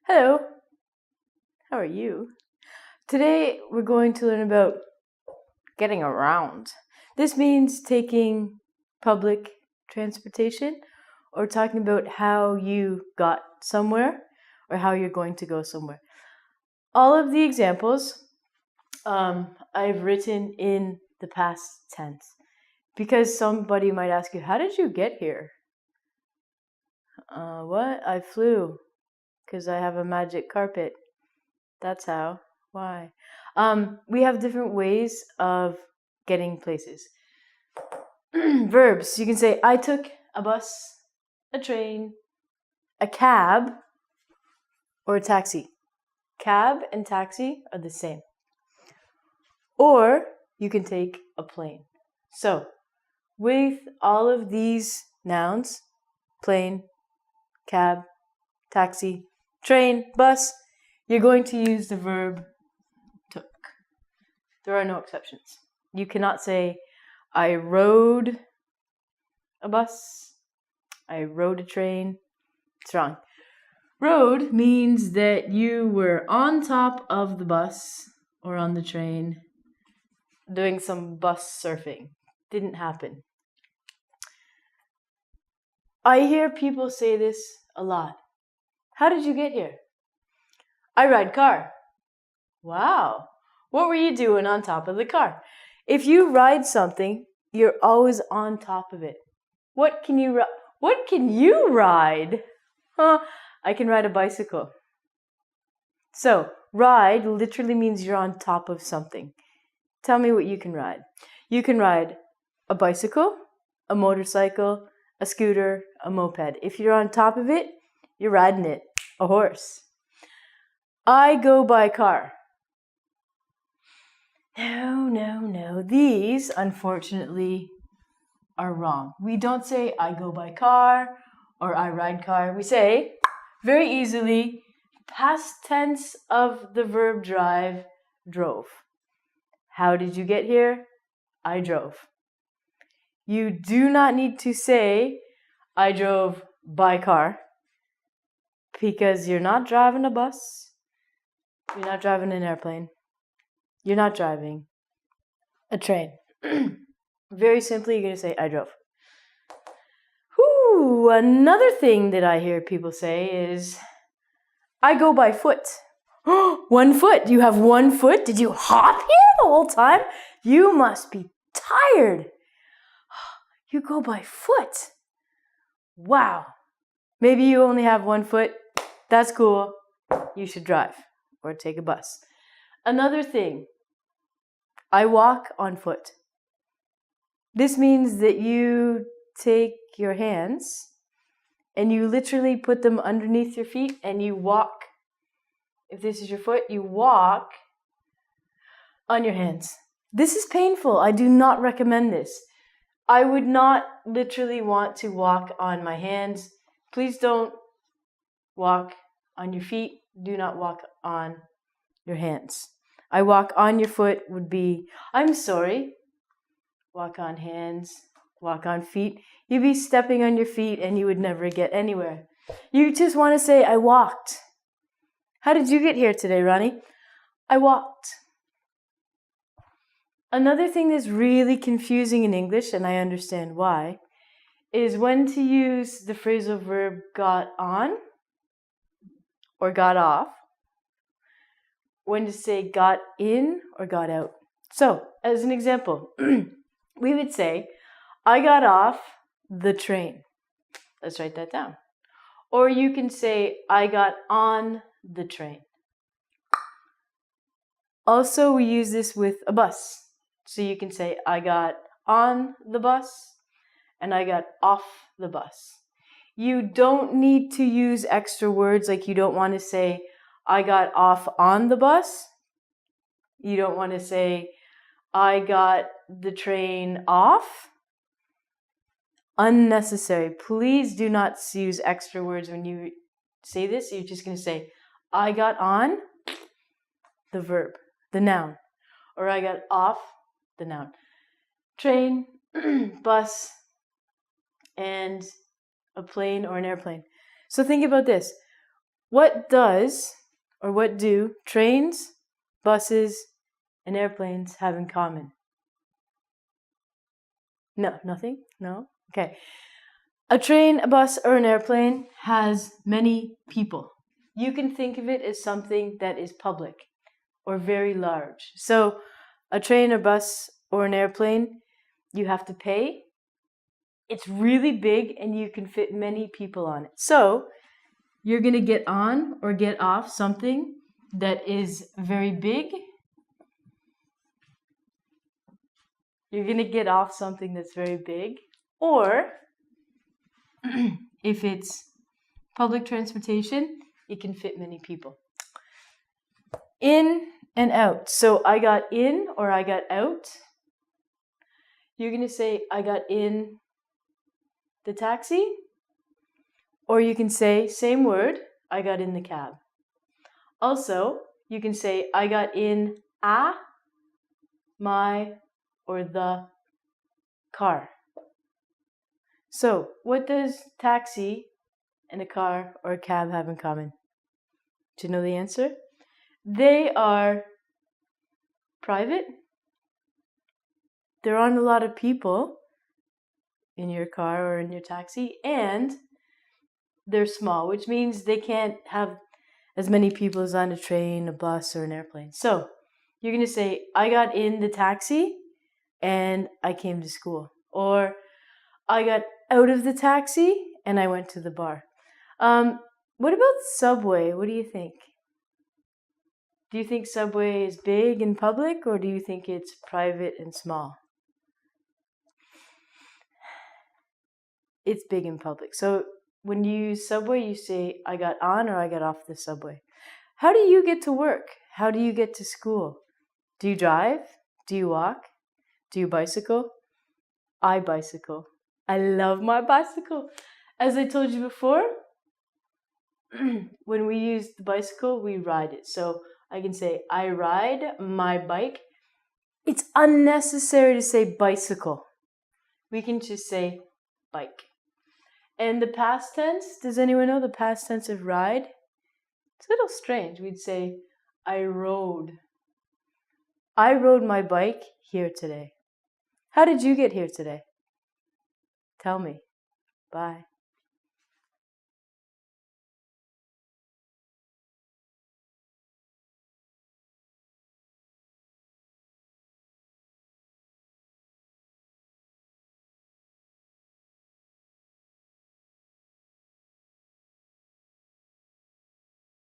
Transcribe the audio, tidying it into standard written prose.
Hello, how are you? Today we're going to learn about getting around. This means taking public transportation or talking about how you got somewhere or how you're going to go somewhere. All of the examples I've written in the past tense because somebody might ask you, how did you get here? What? I flew because I have a magic carpet. That's how. Why? We have different ways of getting places. Verbs. You can say, I took a bus, a train, a cab, or a taxi. Cab and taxi are the same. Or you can take a plane. So, with all of these nouns, plane, cab, taxi, train, bus, you're going to use the verb took. There are no exceptions. You cannot say, I rode a bus, I rode a train. It's wrong. Rode means that you were on top of the bus or on the train doing some bus surfing. Didn't happen. I hear people say this a lot. How did you get here? I ride car. Wow. What were you doing on top of the car? If you ride something, you're always on top of it. What can you ride? I can ride a bicycle. So, ride literally means you're on top of something. Tell me what you can ride. You can ride a bicycle, a motorcycle, a scooter, a moped. If you're on top of it, you're riding it. A horse. I go by car. No. These, unfortunately, are wrong. We don't say I go by car or I ride car. We say, very easily, past tense of the verb drive, drove. How did you get here? I drove. You do not need to say, I drove by car, because you're not driving a bus, you're not driving an airplane, you're not driving a train. Very simply, you're going to say, I drove. Another thing that I hear people say is, I go by foot. 1 foot? You have 1 foot? Did you hop here the whole time? You must be tired. You go by foot. Wow. Maybe you only have 1 foot. That's cool. You should drive or take a bus. Another thing, I walk on foot. This means that you take your hands and you literally put them underneath your feet and you walk. If this is your foot, you walk on your hands. This is painful. I do not recommend this. I would not literally want to walk on my hands. Please don't walk on your feet. Do not walk on your hands. I walk on your foot would be, I'm sorry. Walk on hands, walk on feet. You'd be stepping on your feet and you would never get anywhere. You just want to say, I walked. How did you get here today, Ronnie? I walked. Another thing that's really confusing in English, and I understand why, is when to use the phrasal verb got on or got off, when to say got in or got out. So, as an example, we would say, I got off the train. Let's write that down. Or you can say, I got on the train. Also, we use this with a bus. So you can say, I got on the bus and I got off the bus. You don't need to use extra words, like you don't want to say, I got off on the bus. You don't want to say, I got the train off. Unnecessary. Please do not use extra words when you say this. You're just going to say, I got on the verb, the noun. Or I got off the noun. Train, bus, and a plane or an airplane. So think about this. What do trains, buses, and airplanes have in common? No, nothing? No? Okay. A train, a bus, or an airplane has many people. You can think of it as something that is public or very large. So a train, a bus, or an airplane, you have to pay. It's really big and you can fit many people on it. So you're going to get on or get off something that is very big. You're going to get off something that's very big. Or if it's public transportation, it can fit many people. In and out. So I got in or I got out. You're going to say I got in the taxi. Or you can say, same word, I got in the cab. Also, you can say I got in a, my, or the car. So, what does taxi and a car or a cab have in common? Do you know the answer? They are private. There aren't a lot of people in your car or in your taxi, and they're small, which means they can't have as many people as on a train, a bus, or an airplane. So, you're going to say, I got in the taxi and I came to school. Or, I got out of the taxi and I went to the bar. What about Subway? What do you think? Do you think Subway is big and public, or do you think it's private and small? It's big and public. So when you use Subway, you say, I got on or I got off the Subway. How do you get to work? How do you get to school? Do you drive? Do you walk? Do you bicycle? I bicycle. I love my bicycle. As I told you before, when we use the bicycle, we ride it. So I can say, I ride my bike. It's unnecessary to say bicycle. We can just say bike. And the past tense, does anyone know the past tense of ride? It's a little strange. We'd say, I rode. I rode my bike here today. How did you get here today? Tell me. Bye.